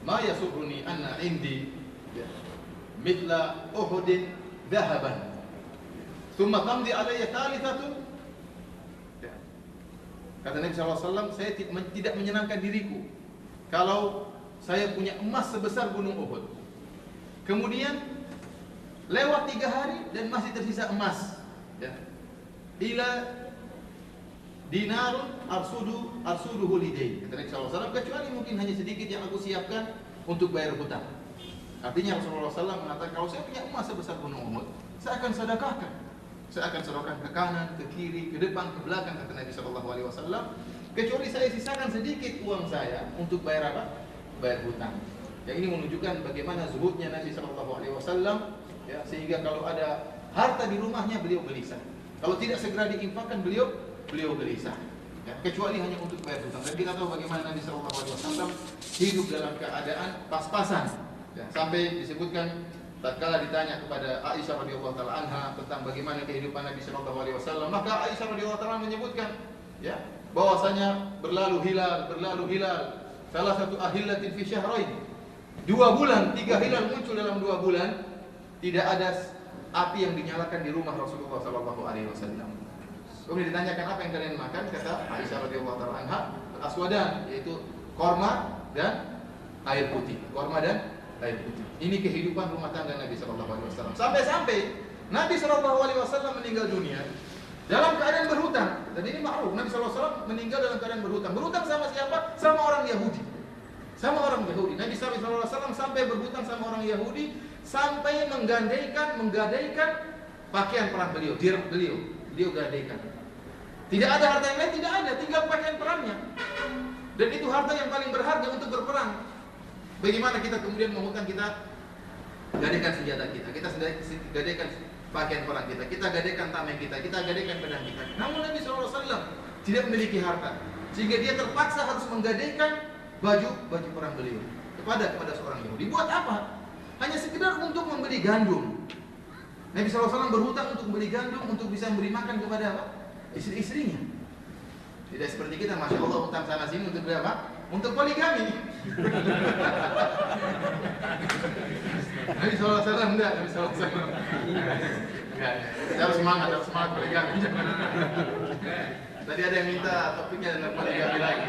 ma yasurruni anna indi mithla Uhudin dhahaban thumma tamdi alayya thalithatun. Kata Nabi SAW, saya tidak menyenangkan diriku kalau saya punya emas sebesar gunung Uhud. Kemudian lewat 3 hari dan masih tersisa emas. Ila dinarun arsuduhu lidain. Kata Nabi SAW, kecuali mungkin hanya sedikit yang aku siapkan untuk bayar hutang. Artinya Rasulullah SAW mengatakan, kalau saya punya emas sebesar gunung Uhud, saya akan sedekahkan. Saya akan sedekahkan ke kanan, ke kiri, ke depan, ke belakang, kata Nabi SAW. Kecuali saya sisakan sedikit uang saya untuk bayar apa? Bayar hutang. Yang ini menunjukkan bagaimana zuhudnya Nabi SAW, ya, sehingga kalau ada harta di rumahnya beliau gelisah. Kalau tidak segera diinfakkan beliau gelisah. Ya, kecuali hanya untuk bayar hutang. Dan kita tahu bagaimana Nabi SAW hidup dalam keadaan pas-pasan. Ya, sampai disebutkan tatkala ditanya kepada Aisyah radhiyallahu taala anha tentang bagaimana kehidupan Nabi sallallahu alaihi wasallam, maka Aisyah radhiyallahu taala menyebutkan, ya, bahwasanya berlalu hilal, salah satu ahillatin fi syahrain. 2 bulan, 3 hilal muncul dalam 2 bulan, tidak ada api yang dinyalakan di rumah Rasulullah sallallahu alaihi wasallam. Kemudian ditanyakan apa yang kalian makan, kata Aisyah radhiyallahu taala anha, aswadan, yaitu korma dan air putih. Korma dan air putih. Ini kehidupan rumah tangga Nabi sallallahu alaihi wasallam. Sampai-sampai Nabi sallallahu alaihi wasallam meninggal dunia dalam keadaan berhutang. Dan ini makruf, Nabi sallallahu alaihi wasallam meninggal dalam keadaan berhutang. Berhutang sama siapa? Sama orang Yahudi. Sama orang Yahudi. Nabi sallallahu alaihi wasallam sampai berhutang sama orang Yahudi, sampai menggadaikan pakaian perang beliau. Beliau gadaikan. Tidak ada harta yang lain, tidak ada, tinggal pakaian perangnya. Dan itu harta yang paling berharga untuk berperang. Bagaimana kita kemudian menghutang, kita gadaikan senjata kita gadaikan pakaian perang kita gadaikan tameng kita gadaikan pedang kita. Namun Nabi SAW tidak memiliki harta, sehingga dia terpaksa harus menggadaikan baju perang beliau kepada seorang Yahudi. Buat apa? Hanya sekedar untuk membeli gandum. Nabi SAW berhutang untuk membeli gandum, untuk bisa memberi makan kepada apa? Istri-istrinya. Tidak seperti kita, Masya Allah, hutang sana sini untuk berapa? Untuk poligami. Nabi SAW enggak, Nabi SAW enggak. Harus semangat poligami. Tadi ada yang minta topiknya tentang poligami lagi.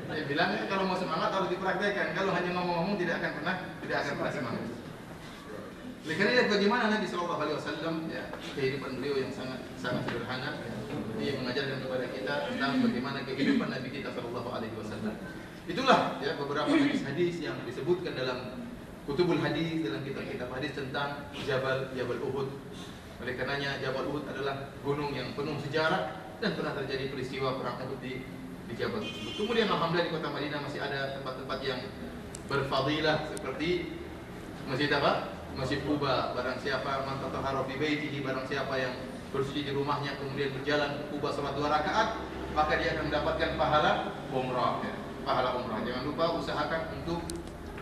Saya bilang kalau mau semangat harus dipraktekkan. Kalau hanya ngomong-ngomong tidak akan pernah semangat. Oleh karena lihat bagaimana Nabi SAW, ya, kehidupan beliau yang sangat sederhana. Dia mengajarkan kepada kita tentang bagaimana kehidupan Nabi kita SAW. Itulah, ya, beberapa hadis yang disebutkan dalam kutubul hadis, dalam kitab-kitab hadis tentang Jabal Uhud. Oleh karenanya Jabal Uhud adalah gunung yang penuh sejarah dan pernah terjadi peristiwa perang Uhud di Jabal tersebut. Kemudian alhamdulillah di kota Madinah masih ada tempat-tempat yang berfadilah seperti Masjid apa? Masjid Quba. Barang siapa man tatahhara fi baitihi, barang siapa yang bersuci di rumahnya kemudian berjalan ke Quba salat 2 rakaat, maka dia akan mendapatkan pahala umrah, ya. Pahala umrah. Jangan lupa usahakan untuk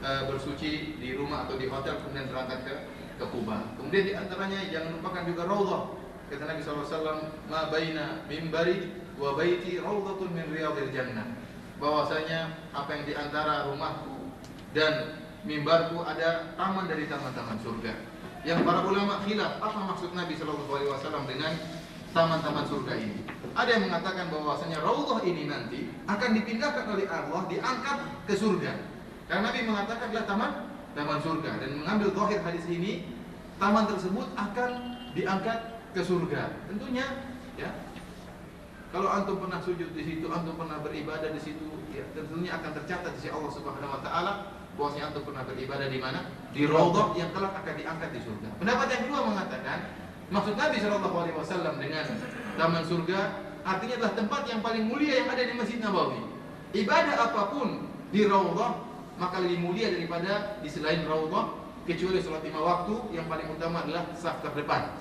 bersuci di rumah atau di hotel kemudian berangkat ke Quba. Kemudian di antaranya jangan lupakan juga raudhah. Kata Nabi SAW, ma baina mimbari wa baiti raudhatun min riyadil jannah. Bahwasanya apa yang di antara rumahku dan mimbarku ada taman dari taman-taman surga. Yang para ulama khilaf apa maksud Nabi SAW dengan taman-taman surga ini. Ada yang mengatakan bahwasanya raudhah ini nanti akan dipindahkan oleh Allah, diangkat ke surga. Karena Nabi mengatakan adalah taman surga, dan mengambil zahir hadis ini, taman tersebut akan diangkat ke surga. Tentunya, ya, kalau antum pernah sujud di situ, antum pernah beribadah di situ, ya, tentunya akan tercatat di sisi Allah Subhanahu wa taala bahwasanya antum pernah beribadah di mana? Di raudhah yang kelak akan diangkat di surga. Pendapat yang kedua mengatakan maksud Nabi SAW dengan taman surga artinya adalah tempat yang paling mulia yang ada di Masjid Nabawi. Ibadah apapun di raudhah maka lebih mulia daripada di selain raudhah, kecuali salat 5 waktu yang paling utama adalah saf terdepan.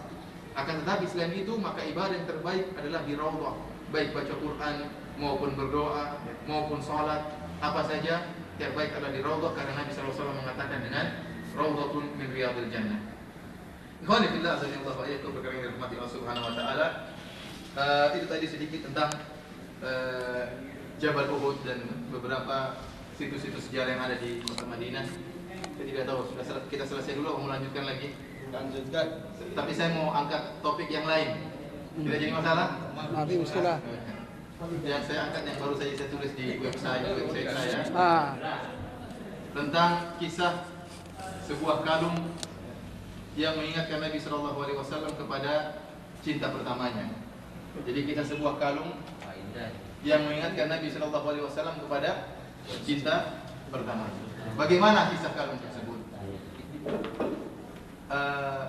Akan tetapi selain itu maka ibadah yang terbaik adalah di raudhah, baik baca Quran maupun berdoa maupun salat, apa saja terbaik adalah di raudhah, karena Nabi SAW mengatakan dengan raudhatun min riyadil jannah. Ikhwani fillah, azanillahu wa iyyakum, perkara yang dirahmati Allah Subhanahu wa taala. Itu tadi sedikit tentang Jabal Uhud dan beberapa situs-situs sejarah yang ada di kota Madinah. Saya tidak tahu, kita selesai dulu atau mau lanjutkan lagi? Lanjutkan. Tapi saya mau angkat topik yang lain. Tidak jadi masalah? Nanti bismillah. Yang saya angkat yang baru saja saya tulis di website saya tentang kisah sebuah kalung yang mengingatkan Nabi Shallallahu Alaihi Wasallam kepada cinta pertamanya. Jadi kita sebuah kalung yang mengingatkan Nabi Shallallahu Alaihi Wasallam kepada cinta pertama. Bagaimana kisah kalung tersebut?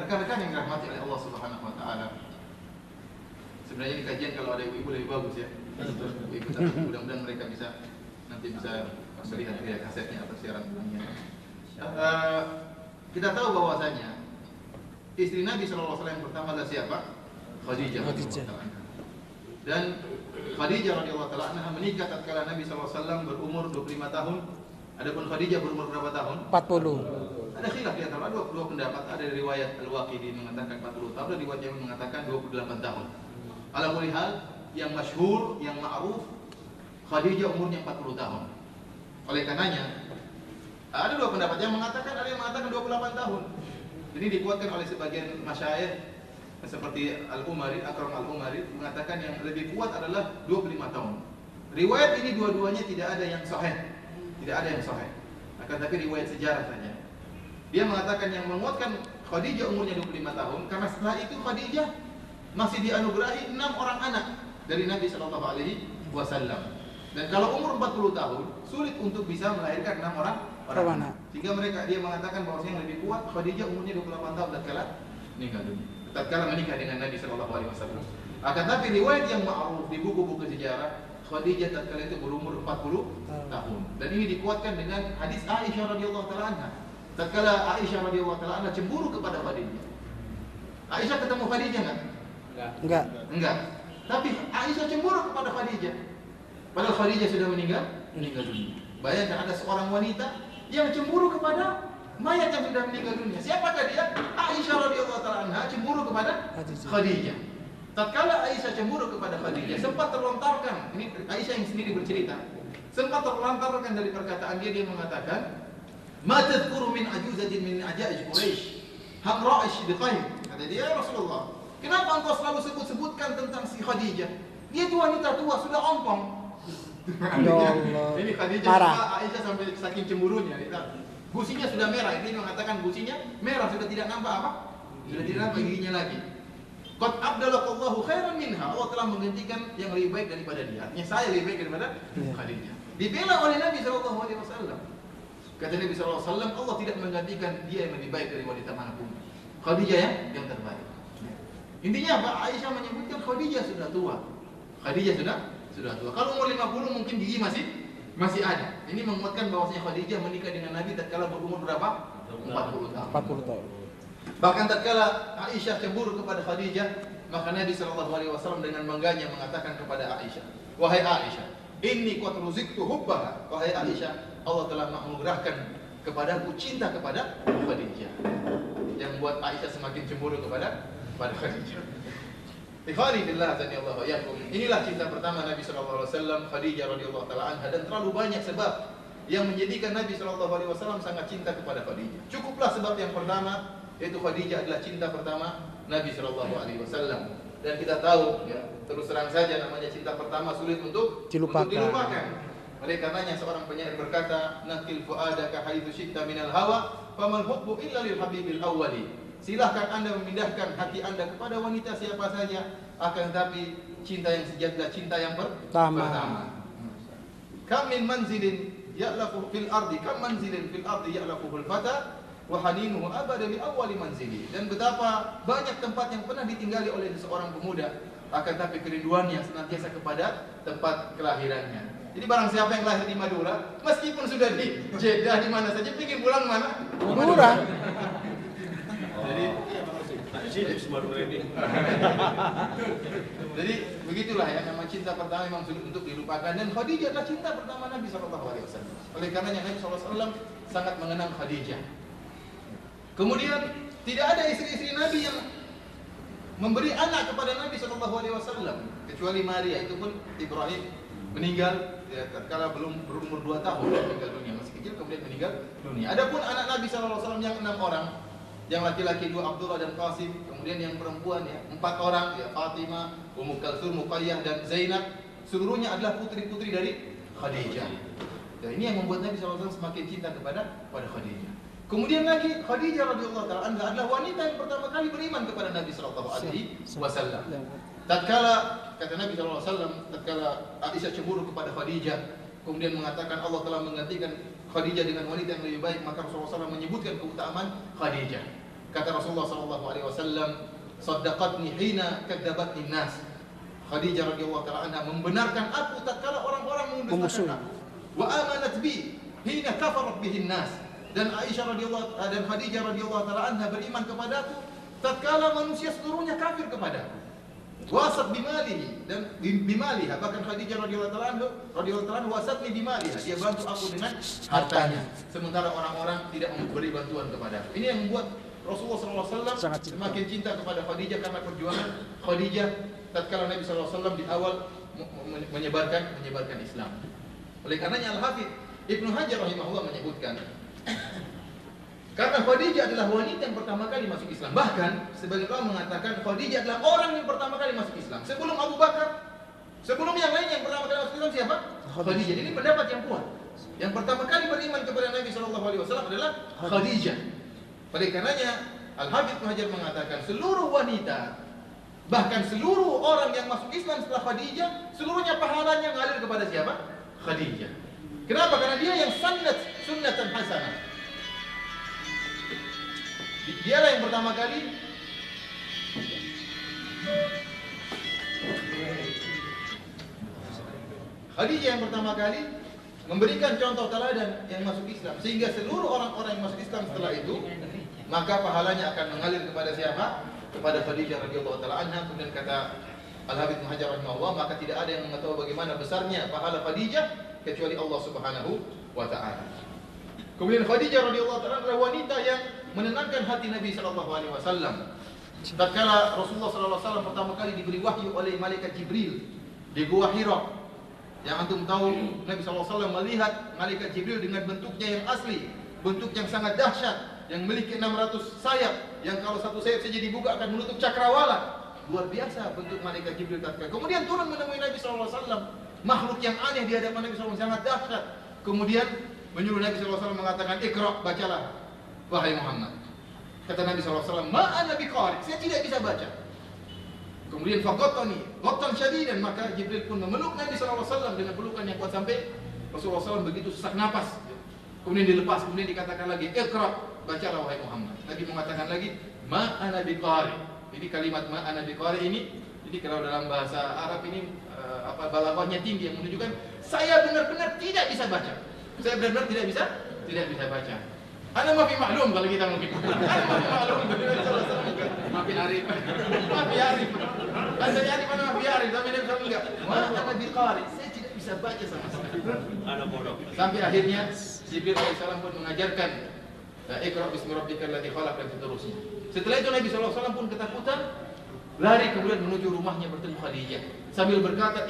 Rekan-rekan yang dirahmati oleh Allah Subhanahu Wa Taala. Sebenarnya ini kajian kalau ada ibu-ibu lebih bagus ya. Ibu-ibu, tapi mudah-mudahan mereka nanti bisa melihat ya kasetnya atau siaran dunia. Kita tahu bahwasanya istri Nabi Shallallahu Alaihi Wasallam yang pertama adalah siapa? Khadijah. Dan Khadijah radhiyallahu taala anha menikah tatkala Nabi Shallallahu Alaihi Wasallam berumur 25 tahun. Adapun Khadijah berumur berapa tahun? 40. Ada khilaf di antara dua pendapat. Ada riwayat Al-Waqidi mengatakan 40 tahun dan riwayat yang mengatakan 28 tahun. Ala kulli hal, yang masyhur, yang ma'ruf, Khadijah umurnya 40 tahun. Oleh karenanya, ada dua pendapat yang mengatakan, ada yang mengatakan 28 tahun. Ini dikuatkan oleh sebagian masyayikh seperti Al-Umari, Akram Al-Umari mengatakan yang lebih kuat adalah 25 tahun. Riwayat ini dua-duanya tidak ada yang sahih. Tidak ada yang sahih. Akan tapi riwayat sejarah saja. Dia mengatakan yang menguatkan Khadijah umurnya 25 tahun karena setelah itu Khadijah masih dianugerahi 6 orang anak dari Nabi Shallallahu Alaihi Wasallam. Dan kalau umur 40 tahun sulit untuk bisa melahirkan 6 orang anak. Sehingga dia mengatakan bahwa yang lebih kuat Khadijah umurnya 28 tahun tatkala meninggal dunia. Tatkala menikah dengan Nabi Shallallahu Alaihi Wasallam. Akan tapi riwayat yang ma'ruf di buku-buku sejarah Khadijah tatkala itu berumur 40 tahun. Dan ini dikuatkan dengan hadis Aisyah radhiyallahu taala anha. Tatkala Aisyah radhiyallahu taala anha cemburu kepada Khadijah. Aisyah ketemu Khadijah enggak. Tapi Aisyah cemburu kepada Khadijah. Padahal Khadijah sudah meninggal dunia. Bayangkan ada seorang wanita yang cemburu kepada mayat yang sudah meninggal dunia. Siapakah dia? Aisyah radhiyallahu taala anha cemburu kepada Khadijah. Tatkala Aisyah cemburu kepada Khadijah, sempat terlontarkan, ini Aisyah yang sendiri bercerita, sempat terlontarkan dari perkataan dia mengatakan, "Ma tadhkuru min ajuzatin min ajaij Quraisy, hamra'ish biqaim." Kata dia, "Ya Rasulullah, kenapa engkau selalu sebut-sebutkan tentang si Khadijah? Dia itu wanita tua, sudah ompong." Ya Allah. Ini Khadijah Aisyah sampai saking cemburunya, gusinya sudah merah. Ini mengatakan gusinya merah, sudah tidak nampak apa? Sudah tidak nampak giginya lagi. Qad abdalakallahu khairan minha. Allah telah menggantikan yang lebih baik daripada dia. Artinya saya lebih baik daripada Khadijah. Dibela oleh Nabi sallallahu alaihi wasallam. Kata Nabi sallallahu alaihi wasallam, Allah tidak menggantikan dia yang lebih baik dari wanita manapun. Khadijah yang terbaik. Intinya apa? Aisyah menyebutkan Khadijah sudah tua. Khadijah sudah tua. Kalau umur 50 mungkin gigi masih ada. Ini menguatkan bahwasanya Khadijah menikah dengan Nabi tatkala berumur berapa? 40 tahun. 40 tahun. Bahkan tatkala Aisyah cemburu kepada Khadijah, maka Nabi Shallallahu Alaihi Wasallam dengan bangganya mengatakan kepada Aisyah, "Wahai Aisyah, inni qad ruziktu hubbaha." Wahai Aisyah, Allah telah menganugerahkan kepadaku cinta kepada Khadijah. Yang buat Aisyah semakin cemburu kepada Khadijah. Ikhwani fillah azanillahu wa iyyakum. Inilah cinta pertama Nabi Shallallahu Alaihi Wasallam, Khadijah radhiyallahu taala anha, dan terlalu banyak sebab yang menjadikan Nabi Shallallahu Alaihi Wasallam sangat cinta kepada Khadijah. Cukuplah sebab yang pertama, yaitu Khadijah adalah cinta pertama Nabi Shallallahu Alaihi Wasallam. Dan kita tahu, ya, terus terang saja namanya cinta pertama sulit untuk dilupakan. Oleh karenanya seorang penyair berkata, "Nakil fuadaka haitsu syi'ta minal hawa, famal hubbu illa lil habibil awwali." Silahkan Anda memindahkan hati Anda kepada wanita siapa saja, akan tetapi cinta yang sejati adalah cinta yang pertama. Kam min manzilin ya'lafu fil ardi, kam manzilin fil ardi ya'lafuhul fata wa haninuhu abada li awwali manzili. Dan betapa banyak tempat yang pernah ditinggali oleh seorang pemuda, akan tapi kerinduannya senantiasa kepada tempat kelahirannya. Jadi barang siapa yang lahir di Madura, meskipun sudah di Jeddah di mana saja, ingin pulang mana? Madura. Jadi begitulah ya, nama cinta pertama memang sulit untuk dilupakan. Dan Khadijah adalah cinta pertama Nabi SAW. Oleh karenanya Nabi SAW sangat mengenang Khadijah. Kemudian tidak ada istri-istri Nabi yang memberi anak kepada Nabi SAW kecuali Maria. Itu pun Ibrahim meninggal ya, tatkala belum berumur 2 tahun meninggal dunia, masih kecil kemudian meninggal dunia. Adapun anak Nabi SAW yang 6 orang, yang laki-laki 2 Abdullah dan Qasim, kemudian yang perempuan ya 4 orang ya Fatimah, Ummu Kalsum, Ruqayyah dan Zainab, seluruhnya adalah putri-putri dari Khadijah. Dan ini yang membuat Nabi SAW semakin cinta kepada Khadijah. Kemudian lagi Khadijah radhiyallahu taala anha adalah wanita yang pertama kali beriman kepada Nabi sallallahu alaihi wasallam. Tatkala kata Nabi sallallahu alaihi wasallam, tatkala Aisyah cemburu kepada Khadijah, kemudian mengatakan Allah telah menggantikan Khadijah dengan wanita yang lebih baik, maka Rasulullah SAW menyebutkan keutamaan Khadijah. Kata Rasulullah sallallahu alaihi wasallam, "Shaddaqatni hina kadzabatni nas." Khadijah radhiyallahu taala anha membenarkan aku tatkala orang-orang mendustakan aku. Wa amanat bi hina kafarat bihin nas. Dan Aisyah radhiyallahu dan Khadijah radhiyallahu taala anha beriman kepadaku tatkala manusia seluruhnya kafir kepadaku. Wasat bimalihi dan bimaliha, bahkan Khadijah radhiyallahu taala wasatni bimaliha, dia bantu aku dengan hartanya, sementara orang-orang tidak memberi bantuan kepadaku. Ini yang membuat Rasulullah SAW semakin cinta kepada Khadijah karena perjuangan Khadijah tatkala Nabi SAW di awal menyebarkan Islam. Oleh karenanya Al-Hafidz Ibnu Hajar rahimahullah menyebutkan, karena Khadijah adalah wanita yang pertama kali masuk Islam. Bahkan sebagian ulama mengatakan Khadijah adalah orang yang pertama kali masuk Islam. Sebelum Abu Bakar, sebelum yang lain yang pertama kali masuk Islam siapa? Khadijah. Ini pendapat yang kuat. Yang pertama kali beriman kepada Nabi SAW adalah Khadijah. Oleh karenanya Al-Hafidz Ibnu Hajar mengatakan seluruh wanita, bahkan seluruh orang yang masuk Islam setelah Khadijah, seluruhnya pahalanya ngalir kepada siapa? Khadijah. Kenapa? Karena dia yang sunnatan hasanah. Dialah yang pertama kali Khadijah yang pertama kali memberikan contoh teladan yang masuk Islam, sehingga seluruh orang-orang yang masuk Islam setelah itu maka pahalanya akan mengalir kepada siapa? Kepada Khadijah radhiyallahu taala anha. Kemudian kata Al-Hafidz Ibnu Hajar rahimahullah, maka tidak ada yang mengetahui bagaimana besarnya pahala Khadijah kecuali Allah Subhanahu wa taala. Kemudian Khadijah radhiyallahu taala adalah wanita yang menenangkan hati Nabi sallallahu alaihi wasallam. Tatkala Rasulullah sallallahu alaihi wasallam pertama kali diberi wahyu oleh malaikat Jibril di Gua Hira. Yang antum tahu, Nabi sallallahu alaihi wasallam melihat malaikat Jibril dengan bentuknya yang asli, bentuk yang sangat dahsyat, yang memiliki 600 sayap, yang kalau satu sayap saja dibuka akan menutup cakrawala. Luar biasa bentuk malaikat Jibril tatkala. Kemudian turun menemui Nabi sallallahu alaihi wasallam. Makhluk yang aneh di hadapan Nabi SAW sangat dahsyat. Kemudian menyuruh Nabi SAW mengatakan, "Iqra, bacalah wahai Muhammad." Kata Nabi SAW, "Ma ana biqari," saya tidak bisa baca. Kemudian faqatani qattan syadidan, maka Jibril pun memeluk Nabi SAW dengan pelukan yang kuat sampai Rasulullah SAW begitu sesak napas. Kemudian dilepas, kemudian dikatakan lagi, "Iqra, bacalah wahai Muhammad." Nabi mengatakan lagi, "Ma ana biqari." Jadi kalimat ma ana biqari ini, jadi kalau dalam bahasa Arab ini balaghahnya tinggi, yang menunjukkan saya benar-benar tidak bisa baca. Saya benar-benar tidak bisa baca. Ana ma fi maklum kalau kita mungkin. Ana ma fi maklum. Ma fi arif. Ma fi arif. Anda jadi mana ma fi arif, tapi dia bilang enggak. Ma ana biqari. Saya tidak bisa baca sama sekali. Ana bodoh. Sampai akhirnya Jibril alaihissalam pun mengajarkan Iqra bismi rabbikal ladzi khalaq dan seterusnya. Setelah itu Nabi sallallahu alaihi wasallam pun ketakutan, lari kemudian menuju rumahnya bertemu Khadijah sambil berkata,